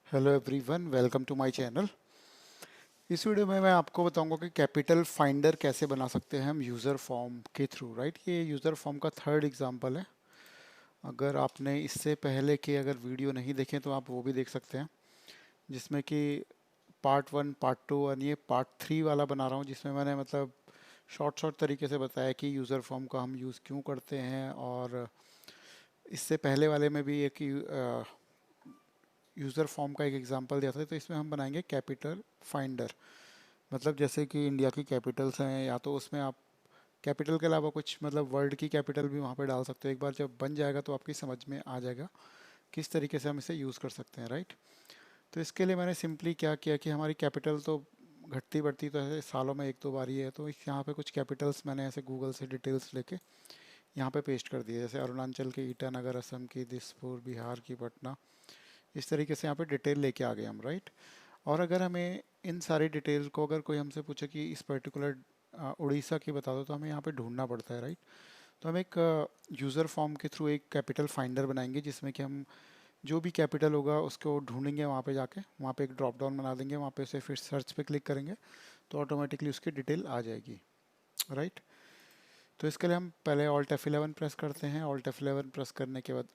Hello everyone, welcome to my channel. इस video में मैं आपको बताऊंगा कि कैपिटल फाइंडर कैसे बना सकते हैं हम यूज़र फॉर्म के थ्रू। राइट, ये यूज़र फॉर्म का थर्ड एग्जांपल है। अगर आपने इससे पहले के अगर वीडियो नहीं देखे तो आप वो भी देख सकते हैं, जिसमें कि पार्ट वन, पार्ट टू और ये पार्ट थ्री वाला बना रहा हूँ, जिसमें मैंने मतलब शॉर्ट शॉर्ट तरीके से बताया कि यूज़र फॉर्म का हम यूज़ क्यों करते हैं। और इससे पहले वाले में भी एक यूज़र फॉर्म का एक एग्जांपल दिया था, तो इसमें हम बनाएंगे कैपिटल फाइंडर। मतलब जैसे कि इंडिया की कैपिटल्स हैं, या तो उसमें आप कैपिटल के अलावा कुछ मतलब वर्ल्ड की कैपिटल भी वहाँ पे डाल सकते हो। एक बार जब बन जाएगा तो आपकी समझ में आ जाएगा किस तरीके से हम इसे यूज़ कर सकते हैं। राइट, तो इसके लिए मैंने सिंपली क्या किया कि हमारी कैपिटल तो घटती बढ़ती तो ऐसे सालों में एक दो बार ही है, तो इस यहाँ पे कुछ कैपिटल्स मैंने ऐसे गूगल से डिटेल्स लेके यहाँ पे पेस्ट कर दिए। जैसे अरुणाचल की ईटानगर, असम की दिसपुर, बिहार की पटना, इस तरीके से यहाँ पे डिटेल लेके आ गए हम। राइट, और अगर हमें इन सारी डिटेल को अगर कोई हमसे पूछे कि इस पर्टिकुलर उड़ीसा की बता दो, तो हमें यहाँ पे ढूंढना पड़ता है। राइट, तो हम एक यूज़र फॉर्म के थ्रू एक कैपिटल फाइंडर बनाएंगे, जिसमें कि हम जो भी कैपिटल होगा उसको ढूंढेंगे। वहाँ पे जाके वहाँ पे एक ड्रॉप डाउन बना देंगे, वहाँ पे से फिर सर्च पे क्लिक करेंगे तो ऑटोमेटिकली उसकी डिटेल आ जाएगी। राइट, तो इसके लिए हम पहले ऑल्ट F11 प्रेस करते हैं। ऑल्ट F11 प्रेस करने के बाद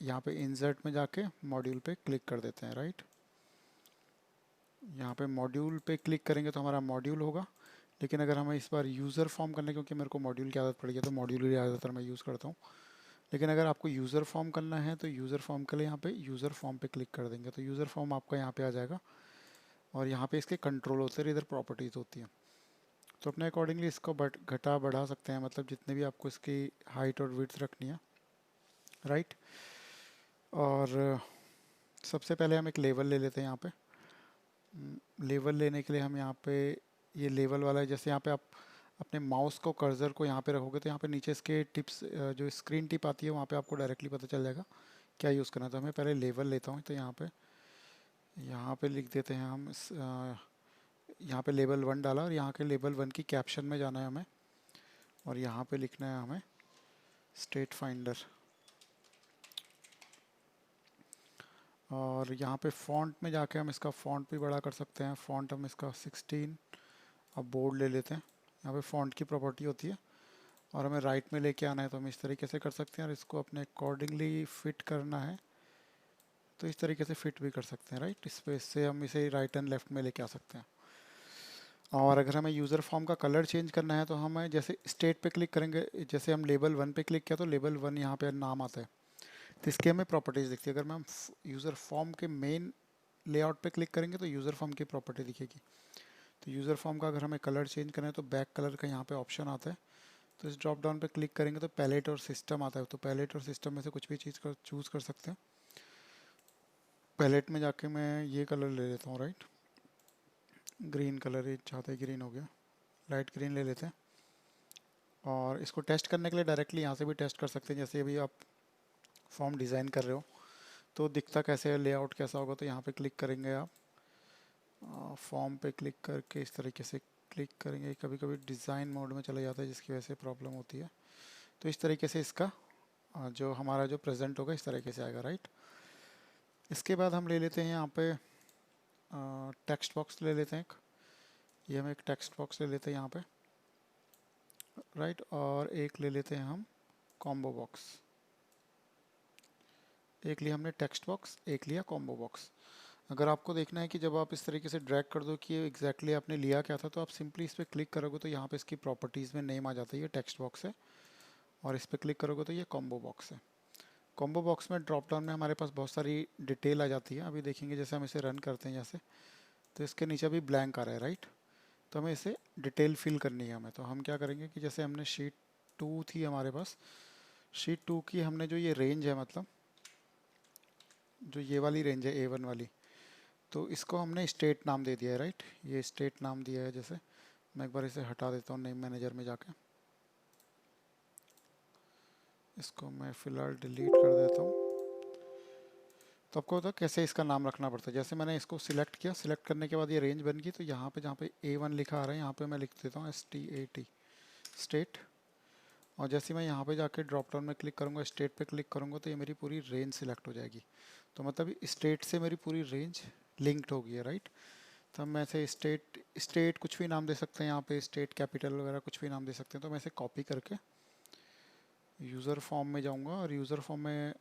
यहाँ पे इंसर्ट में जाके मॉड्यूल पे क्लिक कर देते हैं। राइट, यहाँ पे मॉड्यूल पे क्लिक करेंगे तो हमारा मॉड्यूल होगा। लेकिन अगर हमें इस बार यूज़र फॉर्म करना है, क्योंकि मेरे को मॉड्यूल की आदत पड़ गई है तो मॉड्यूल ही ज़्यादातर मैं यूज़ करता हूँ। लेकिन अगर आपको यूज़र फॉर्म करना है तो यूज़र फॉर्म के लिए यहाँ पे यूज़र फॉर्म पे क्लिक कर देंगे तो यूज़र फॉर्म आपका यहाँ पे आ जाएगा। और यहाँ पे इसके कंट्रोल होते हैं, इधर प्रॉपर्टीज़ होती हैं। तो अपने अकॉर्डिंगली इसको घटा बढ़ा सकते हैं, मतलब जितने भी आपको इसकी हाइट और विड्थ रखनी है। राइट, और सबसे पहले हम एक लेवल ले लेते हैं। यहाँ पे लेवल लेने के लिए हम यहाँ पे ये लेवल वाला है। जैसे यहाँ पे आप अपने माउस को कर्सर को यहाँ पे रखोगे तो यहाँ पे नीचे इसके टिप्स जो स्क्रीन टिप आती है वहाँ पे आपको डायरेक्टली पता चल जाएगा क्या यूज़ करना है। तो हमें पहले लेवल लेता हूँ, तो यहाँ पे लिख देते हैं हम यहाँ पे लेवल वन डाला और यहाँ के लेवल वन की कैप्शन में जाना है हमें, और यहाँ पे लिखना है हमें स्टेट फाइंडर। और यहाँ पे फॉन्ट में जाके हम इसका फॉन्ट भी बड़ा कर सकते हैं। फॉन्ट हम इसका 16 अब बोल्ड ले लेते हैं। यहाँ पे फॉन्ट की प्रॉपर्टी होती है, और हमें राइट में लेके आना है तो हम इस तरीके से कर सकते हैं, और इसको अपने अकॉर्डिंगली फिट करना है तो इस तरीके से फिट भी कर सकते हैं। राइट, इस पे इससे हम इसे राइट एंड लेफ्ट में लेके आ सकते हैं। और अगर हमें यूज़र फॉर्म का कलर चेंज करना है तो हमें जैसे स्टेट पे क्लिक करेंगे, जैसे हम लेवल वन पे क्लिक किया तो लेवल वन यहाँ पे नाम आता है, तो इसकी हमें प्रॉपर्टीज़ दिखती है। अगर मैं हम यूज़र फॉर्म के मेन लेआउट पे क्लिक करेंगे तो यूज़र फॉर्म की प्रॉपर्टी दिखेगी। तो यूज़र फॉर्म का अगर हमें कलर चेंज करना है तो बैक कलर का यहाँ पे ऑप्शन आता है, तो इस ड्रॉप डाउन पे क्लिक करेंगे तो पैलेट और सिस्टम आता है। तो पैलेट और सिस्टम में से कुछ भी चीज़ का चूज़ कर सकते हैं। पैलेट में जाके मैं ये कलर ले लेता हूँ। राइट, ग्रीन कलर, ये चाहते ग्रीन हो गया, लाइट ग्रीन ले लेते हैं। और इसको टेस्ट करने के लिए डायरेक्टली यहाँ से भी टेस्ट कर सकते हैं। जैसे अभी आप फॉर्म डिज़ाइन कर रहे हो तो दिखता कैसे है, लेआउट कैसा होगा, तो यहाँ पे क्लिक करेंगे आप, फॉर्म पे क्लिक करके इस तरीके से क्लिक करेंगे। कभी कभी डिज़ाइन मोड में चला जाता है जिसकी वजह से प्रॉब्लम होती है। तो इस तरीके से इसका जो हमारा जो प्रेजेंट होगा इस तरीके से आएगा। राइट, इसके बाद हम ले लेते हैं यहाँ पे टेक्स्ट बॉक्स ले लेते हैं एक। ये हम एक टेक्स्ट बॉक्स ले लेते हैं यहाँ पे। राइट, और एक ले लेते हैं हम कॉम्बो बॉक्स। एक लिया हमने टेक्स्ट बॉक्स, एक लिया कॉम्बो बॉक्स। अगर आपको देखना है कि जब आप इस तरीके से ड्रैग कर दो कि ये एग्जैक्टली आपने लिया क्या था, तो आप सिंपली इस पर क्लिक करोगे तो यहाँ पे इसकी प्रॉपर्टीज़ में नेम आ जाता है, ये टेक्स्ट बॉक्स है। और इस पर क्लिक करोगे तो ये कॉम्बो बॉक्स है। कॉम्बो बॉक्स में ड्रॉप डाउन में हमारे पास बहुत सारी डिटेल आ जाती है। अभी देखेंगे जैसे हम इसे रन करते हैं जैसे, तो इसके नीचे अभी ब्लैंक आ रहा है। राइट, तो हमें इसे डिटेल फिल करनी है हमें। तो हम क्या करेंगे कि जैसे हमने शीट टू थी हमारे पास, शीट टू की हमने जो ये रेंज है, मतलब जो ये वाली रेंज है A1 वाली, तो इसको हमने स्टेट नाम दे दिया है। राइट, ये स्टेट नाम दिया है। जैसे मैं एक बार इसे हटा देता हूँ नेम मैनेजर में जाके, इसको मैं फ़िलहाल डिलीट कर देता हूँ। तो आपको पता कैसे इसका नाम रखना पड़ता है। जैसे मैंने इसको सिलेक्ट किया, सिलेक्ट करने के बाद ये रेंज बन गई, तो यहाँ पे जहाँ पे A1 लिखा आ रहा है यहाँ पे मैं लिख देता हूँ STAT, स्टेट। और जैसे मैं यहाँ पे जाके ड्रॉप डाउन में क्लिक करूँगा, स्टेट पे क्लिक करूँगा, तो ये मेरी पूरी रेंज सिलेक्ट हो जाएगी। तो मतलब स्टेट से मेरी पूरी रेंज लिंक्ड हो गई है, राइट। तो हम ऐसे स्टेट स्टेट कुछ भी नाम दे सकते हैं, यहाँ पे स्टेट कैपिटल वगैरह कुछ भी नाम दे सकते हैं। तो मैं इसे कॉपी करके यूज़र फॉर्म में जाऊँगा और यूज़र फॉर्म में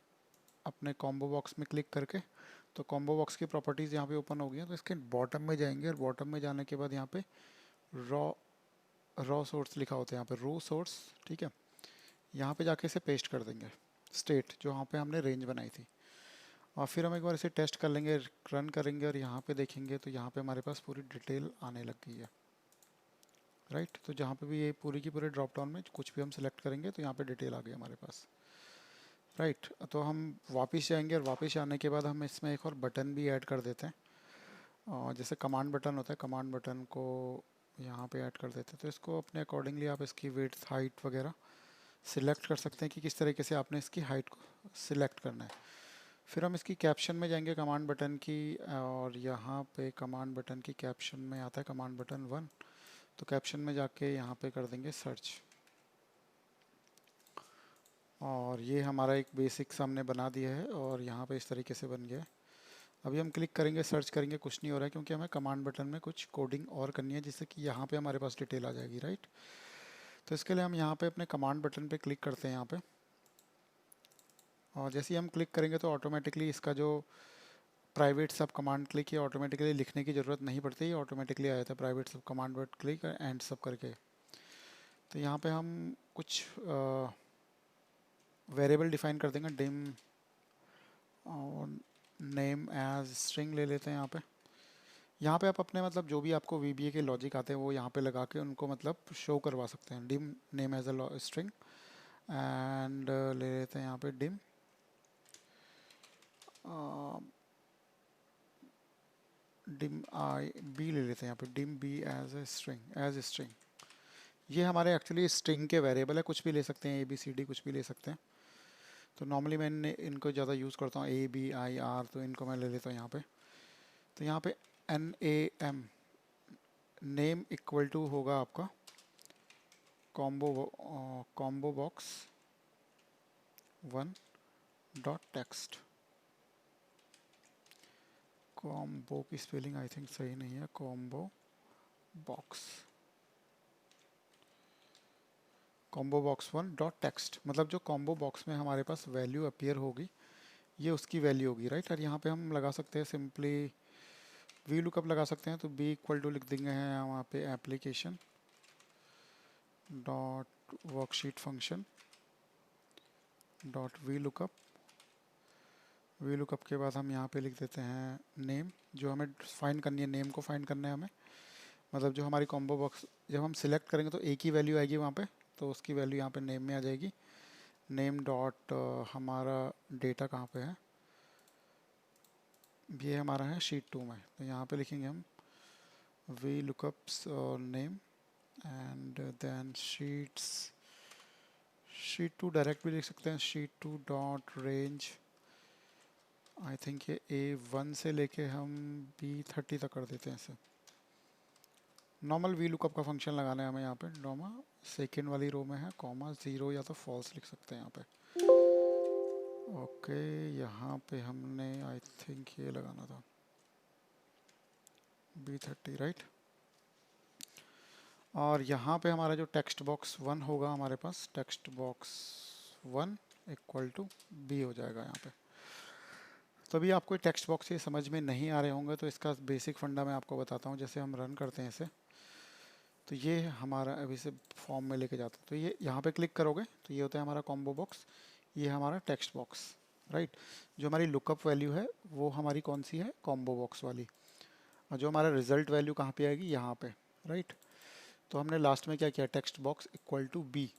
अपने कॉम्बो बॉक्स में क्लिक करके, तो कॉम्बो बॉक्स की प्रॉपर्टीज़ यहाँ पे ओपन हो गई हैं। तो इसके बॉटम में जाएंगे और बॉटम में जाने के बाद यहाँ पे रॉ रॉ सोर्स लिखा होता है, यहाँ पे रो सोर्स, ठीक है। यहाँ पे जाके इसे पेस्ट कर देंगे, स्टेट जो यहाँ पे हमने रेंज बनाई थी। और फिर हम एक बार इसे टेस्ट कर लेंगे, रन करेंगे और यहाँ पे देखेंगे तो यहाँ पे हमारे पास पूरी डिटेल आने लग गई है, राइट। तो जहाँ पे भी ये पूरी की पूरी ड्रॉप डाउन में कुछ भी हम सिलेक्ट करेंगे तो यहाँ पे डिटेल आ गई हमारे पास, राइट। तो हम वापस जाएंगे और वापस आने के बाद हम इसमें एक और बटन भी ऐड कर देते हैं। और जैसे कमांड बटन होता है, कमांड बटन को यहाँ पे ऐड कर देते हैं। तो इसको अपने अकॉर्डिंगली आप इसकी विड्थ हाइट वगैरह सिलेक्ट कर सकते हैं कि किस तरीके से आपने इसकी हाइट को सिलेक्ट करना है। फिर हम इसकी कैप्शन में जाएंगे कमांड बटन की, और यहाँ पे कमांड बटन की कैप्शन में आता है कमांड बटन 1। तो कैप्शन में जाके यहाँ पे कर देंगे सर्च, और ये हमारा एक बेसिक हमने बना दिया है और यहाँ पे इस तरीके से बन गया है। अभी हम क्लिक करेंगे, सर्च करेंगे, कुछ नहीं हो रहा है क्योंकि हमें कमांड बटन में कुछ कोडिंग और करनी है जिससे कि यहाँ पे हमारे पास डिटेल आ जाएगी, राइट। तो इसके लिए हम यहाँ पे अपने कमांड बटन पे क्लिक करते हैं यहाँ पे, और जैसे ही हम क्लिक करेंगे तो ऑटोमेटिकली इसका जो प्राइवेट सब कमांड क्लिक है ऑटोमेटिकली लिखने की ज़रूरत नहीं पड़ती, ये ऑटोमेटिकली आया था प्राइवेट सब कमांड वर्ड क्लिक एंड सब करके। तो यहाँ पे हम कुछ वेरिएबल डिफाइन कर देंगे, डिम और नेम एज स्ट्रिंग ले लेते हैं यहाँ पे। यहाँ पे आप अपने मतलब जो भी आपको VBA के लॉजिक आते हैं वो यहाँ पे लगा के उनको मतलब शो करवा सकते हैं। Dim name as a string and ले लेते हैं यहाँ पे डिम डिम आई बी ले लेते हैं यहाँ पे, डिम बी एज स्ट्रिंग। ये हमारे एक्चुअली स्ट्रिंग के वेरिएबल है, कुछ भी ले सकते हैं, ABCD कुछ भी ले सकते हैं। तो नॉर्मली मैं इनको ज़्यादा यूज़ करता हूँ, ABIR, तो इनको मैं ले लेता हूँ यहाँ पे। तो यहाँ पे NAM नेम इक्वल टू होगा आपका combo box 1 dot text. Combo की स्पेलिंग आई थिंक सही नहीं है, कॉम्बो बॉक्स 1 डॉट टेक्स्ट, मतलब जो कॉम्बो बॉक्स में हमारे पास वैल्यू अपीयर होगी ये उसकी वैल्यू होगी, राइट। और यहाँ पे हम लगा सकते हैं सिंपली वी लुकअप लगा सकते हैं। तो बी इक्वल टू लिख देंगे हैं वहाँ पे application dot worksheet function dot V lookup के बाद हम यहाँ पे लिख देते हैं नेम, जो हमें फाइंड करनी है, नेम को फाइंड करना है हमें। मतलब जो हमारी कॉम्बो बॉक्स जब हम सिलेक्ट करेंगे तो एक ही वैल्यू आएगी वहाँ पे, तो उसकी वैल्यू यहाँ पे नेम में आ जाएगी। नेम डॉट हमारा डेटा कहाँ पे है, ये हमारा है शीट 2 में। तो यहाँ पे लिखेंगे हम V lookups name and then sheet 2 direct भी लिख सकते हैं, sheet 2 dot range. I think ये A1 से लेके हम B30 तक कर देते हैं इसे। नॉर्मल वी लुकअप का फंक्शन लगाना है हमें यहाँ पे। नॉर्मल सेकेंड वाली रो में है, कॉमा 0 या तो फॉल्स लिख सकते हैं यहाँ पे। ओके, यहाँ पे हमने आई थिंक ये लगाना था B30, राइट। और यहाँ पे हमारा जो टेक्स्ट बॉक्स 1 होगा हमारे पास, text box 1 equal to B हो जाएगा यहाँ पे। तो अभी आपको टेक्स्ट बॉक्स ये समझ में नहीं आ रहे होंगे तो इसका बेसिक फंडा मैं आपको बताता हूँ। जैसे हम रन करते हैं इसे, तो ये हमारा अभी से फॉर्म में लेके जाता है। तो ये यहाँ पे क्लिक करोगे तो ये होता है हमारा कॉम्बो बॉक्स, ये हमारा टेक्स्ट बॉक्स, राइट। जो हमारी लुकअप वैल्यू है वो हमारी कौन सी है, कॉम्बो बॉक्स वाली। और जो हमारा रिजल्ट वैल्यू कहाँ पे आएगी, यहाँ पे, राइट। तो हमने लास्ट में क्या किया, text box equal to B.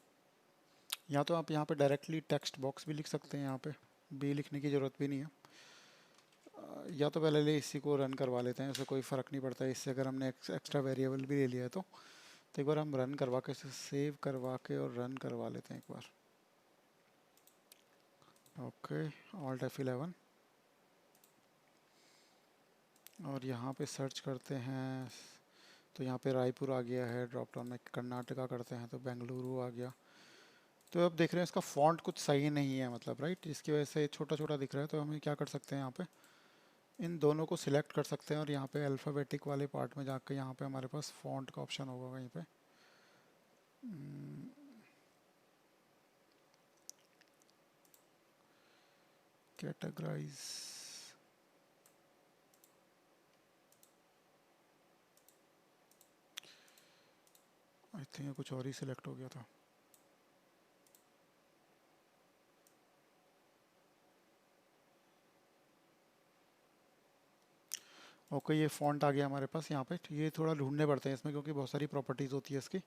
या तो आप यहाँ पे डायरेक्टली टेक्स्ट बॉक्स भी लिख सकते हैं, यहाँ पे बी लिखने की ज़रूरत भी नहीं है। या तो पहले इसी को रन करवा लेते हैं, उससे कोई फ़र्क नहीं पड़ता है। इससे अगर हमने एक्स्ट्रा वेरिएबल भी ले लिया है तो एक बार हम रन करवा के इसे सेव करवा के और रन करवा लेते हैं एक बार। ओके, ऑल्ट F11 और यहाँ पे सर्च करते हैं तो यहाँ पे रायपुर आ गया है, ड्रॉप डाउन में कर्नाटका करते हैं तो बेंगलुरु आ गया। तो अब देख रहे हैं इसका फॉन्ट कुछ सही नहीं है मतलब, राइट, जिसकी वजह से छोटा छोटा दिख रहा है। तो हमें क्या कर सकते हैं, यहाँ पे इन दोनों को सिलेक्ट कर सकते हैं और यहाँ पे अल्फ़ाबेटिक वाले पार्ट में जाकर यहाँ पे हमारे पास फॉन्ट का ऑप्शन होगा वहीं पे। कैटेगराइज, आई थिंक कुछ और ही सिलेक्ट हो गया था। ओके, ये फ़ॉन्ट आ गया हमारे पास यहाँ पे। ये थोड़ा ढूंढने पड़ते हैं इसमें क्योंकि बहुत सारी प्रॉपर्टीज़ होती है इसकी।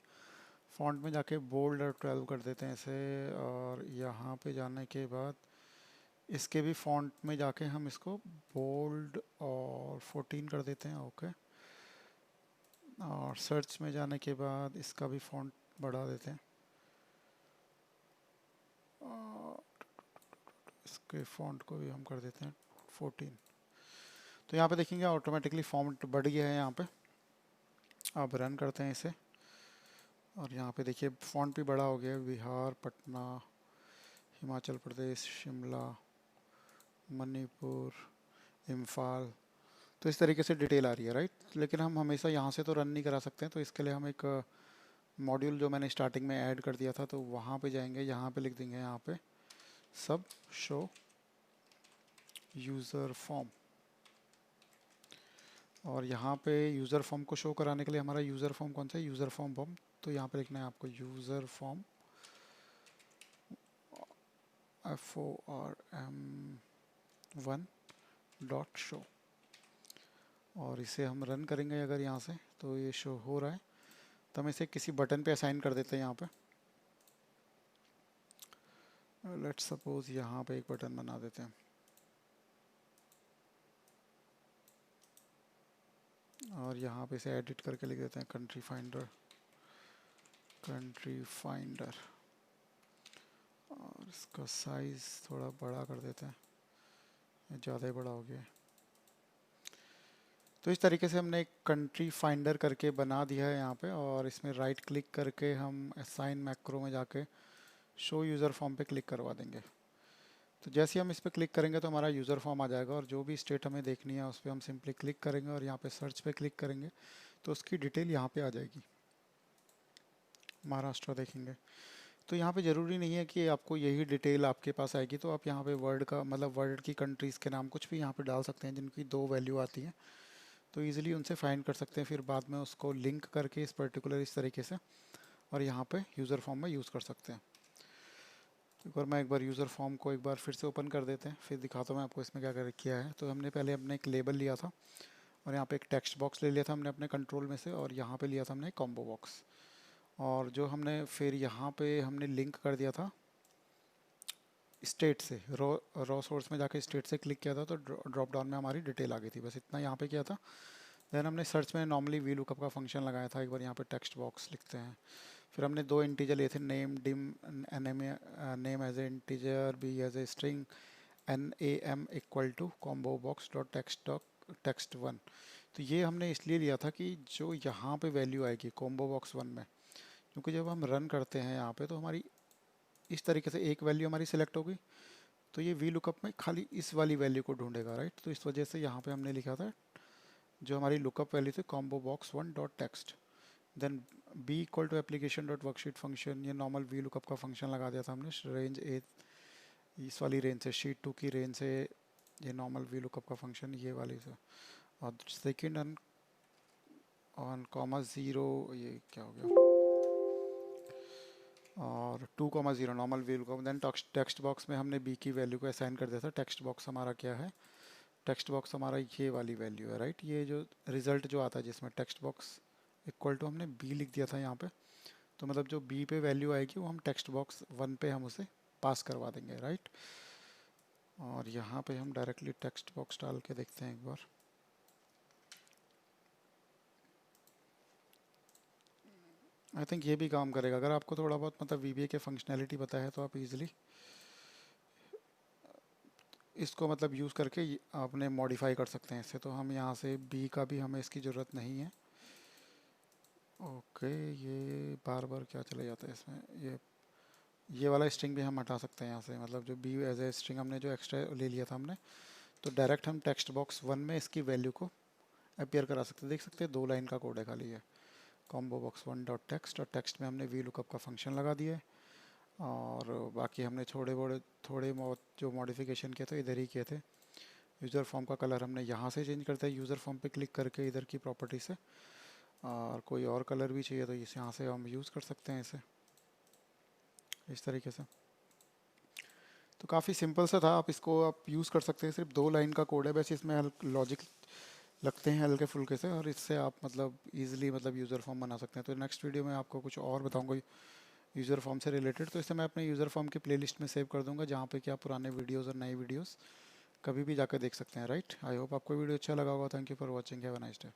फ़ॉन्ट में जाके बोल्ड और 12 कर देते हैं इसे, और यहाँ पे जाने के बाद इसके भी फ़ॉन्ट में जाके हम इसको बोल्ड और 14 कर देते हैं। ओके, और सर्च में जाने के बाद इसका भी फ़ॉन्ट बढ़ा देते हैं और इसके फ़ॉन्ट को भी हम कर देते हैं 14। तो यहाँ पे देखेंगे ऑटोमेटिकली फ़ॉन्ट बढ़ गया है यहाँ पे। अब रन करते हैं इसे और यहाँ पे देखिए फ़ॉन्ट भी बड़ा हो गया है। बिहार, पटना, हिमाचल प्रदेश, शिमला, मणिपुर, इम्फाल। तो इस तरीके से डिटेल आ रही है, राइट। लेकिन हम हमेशा यहाँ से तो रन नहीं करा सकते हैं, तो इसके लिए हम एक मॉड्यूल जो मैंने स्टार्टिंग में ऐड कर दिया था, तो वहाँ पे जाएंगे, यहाँ पे लिख देंगे यहाँ पे सब शो यूज़र फॉर्म। और यहाँ पे यूज़र फॉर्म को शो कराने के लिए हमारा यूज़र फॉर्म कौन सा है, यूज़र फॉर्म। तो यहाँ पे लिखना है आपको user form FORM1 dot show. और इसे हम रन करेंगे अगर यहाँ से, तो ये शो हो रहा है। तो हम इसे किसी बटन पे असाइन कर देते हैं यहाँ पे। लेट्स सपोज यहाँ पे एक बटन बना देते हैं और यहाँ पे इसे एडिट करके लिख देते हैं कंट्री फाइंडर, कंट्री फाइंडर। और इसका साइज़ थोड़ा बड़ा कर देते हैं, ज़्यादा ही बड़ा हो गया है। तो इस तरीके से हमने एक कंट्री फाइंडर करके बना दिया है यहाँ पे। और इसमें राइट क्लिक करके हम असाइन मैक्रो में जाके शो यूज़र फॉर्म पे क्लिक करवा देंगे। तो जैसे ही हम इस पर क्लिक करेंगे तो हमारा यूज़र फॉर्म आ जाएगा और जो भी स्टेट हमें देखनी है उस पर हम सिंपली क्लिक करेंगे और यहाँ पे सर्च पे क्लिक करेंगे तो उसकी डिटेल यहाँ पे आ जाएगी। महाराष्ट्र देखेंगे तो यहाँ पे ज़रूरी नहीं है कि आपको यही डिटेल आपके पास आएगी। तो आप यहाँ पे वर्ल्ड का मतलब वर्ल्ड की कंट्रीज़ के नाम कुछ भी यहाँ पे डाल सकते हैं जिनकी 2 वैल्यू आती हैं, तो ईज़िली उनसे फाइंड कर सकते हैं। फिर बाद में उसको लिंक करके इस पर्टिकुलर इस तरीके से और यहाँ पे यूज़र फॉर्म में यूज़ कर सकते हैं। मैं एक बार यूज़र फॉर्म को एक बार फिर से ओपन कर देते हैं, फिर दिखाता हूँ मैं आपको इसमें क्या कर किया है। तो हमने पहले अपने एक लेबल लिया था और यहाँ पे एक टेक्स्ट बॉक्स ले लिया था हमने अपने कंट्रोल में से, और यहाँ पे लिया था हमने कॉम्बो बॉक्स। और जो हमने फिर यहाँ पे हमने लिंक कर दिया था स्टेट से, रॉ सोर्स में जाके स्टेट से क्लिक किया था तो ड्रॉप डाउन में हमारी डिटेल आ गई थी। बस इतना यहाँ पे किया था। देन हमने सर्च में नॉर्मली वी लुकअप का फंक्शन लगाया था। एक बार यहाँ पे टेक्स्ट बॉक्स लिखते हैं। फिर हमने 2 इंटीजर लिए थे, name dim, name as a integer, B as a string, NAM equal to combo box dot text 1। तो ये हमने इसलिए लिया था कि जो यहाँ पे वैल्यू आएगी कॉम्बो बॉक्स 1 में, क्योंकि जब हम रन करते हैं यहाँ पे तो हमारी इस तरीके से एक वैल्यू हमारी सिलेक्ट होगी, तो ये वी लुकअप में खाली इस वाली वैल्यू को ढूंढेगा, राइट। तो इस वजह से यहाँ पे हमने लिखा था जो हमारी लुकअप वैल्यू थी combo box 1 dot text. Then B equal to application dot worksheet function, ये नॉर्मल वी लुकअप का फंक्शन लगा दिया था हमने रेंज ए, इस वाली रेंज से शीट 2 की रेंज से ये नॉर्मल वी लुकअप का फंक्शन ये वाली से। और second on on comma zero, ये क्या हो गया, और 2,0 normal V lookup. Then text box में हमने बी की वैल्यू को असाइन कर दिया था। टेक्स्ट बॉक्स हमारा क्या है, टेक्स्ट बॉक्स हमारा ये वाली वैल्यू है, राइट। ये जो रिजल्ट जो आता है जिसमें टेक्स्ट बॉक्स इक्वल टू हमने बी लिख दिया था यहाँ पे, तो मतलब जो बी पे वैल्यू आएगी वो हम टेक्स्ट बॉक्स 1 पे हम उसे पास करवा देंगे, राइट। और यहाँ पे हम डायरेक्टली टेक्स्ट बॉक्स डाल के देखते हैं एक बार। आई थिंक ये भी काम करेगा। अगर आपको थोड़ा बहुत मतलब VBA के फंक्शनैलिटी पता है तो आप इजीली इसको मतलब यूज़ करके अपने मॉडिफाई कर सकते हैं इससे। तो हम यहाँ से बी का भी हमें इसकी ज़रूरत नहीं है। ओके, ये बार बार क्या चले जाता है इसमें, ये ये वाला स्ट्रिंग भी हम हटा सकते हैं यहाँ से, मतलब जो बी एज ए स्ट्रिंग हमने जो एक्स्ट्रा ले लिया था हमने, तो डायरेक्ट हम टेक्स्ट बॉक्स वन में इसकी वैल्यू को अपीयर करा सकते हैं। देख सकते हैं 2 लाइन का कोड है खाली है, combo box one dot text, और टेक्स्ट में हमने वी लुकअप का फंक्शन लगा दिया है। और बाकी हमने थोड़े बहुत जो मॉडिफिकेशन किए थे इधर ही किए थे। यूज़र फॉर्म का कलर हमने यहाँ से चेंज करता है, यूज़र फॉर्म पे क्लिक करके इधर की प्रॉपर्टी से। और कोई और कलर भी चाहिए तो इस यहाँ से हम यूज़ कर सकते हैं इसे इस तरीके से। तो काफ़ी सिंपल सा था, आप इसको आप यूज़ कर सकते हैं। सिर्फ 2 लाइन का कोड है, वैसे इसमें लॉजिक लगते हैं हल्के फुल्के से, और इससे आप मतलब इजीली मतलब यूज़र फॉर्म बना सकते हैं। तो नेक्स्ट वीडियो में आपको कुछ और बताऊंगा यूज़र फॉर्म से रिलेटेड, तो इसे मैं अपने यूज़र फॉर्म की प्लेलिस्ट में सेव कर दूंगा, जहाँ पे कि आप पुराने वीडियोस और नई वीडियोस कभी भी जाकर देख सकते हैं। राइट, आई होप आपको वीडियो अच्छा लगा होगा। Thank you for watching, have a nice day.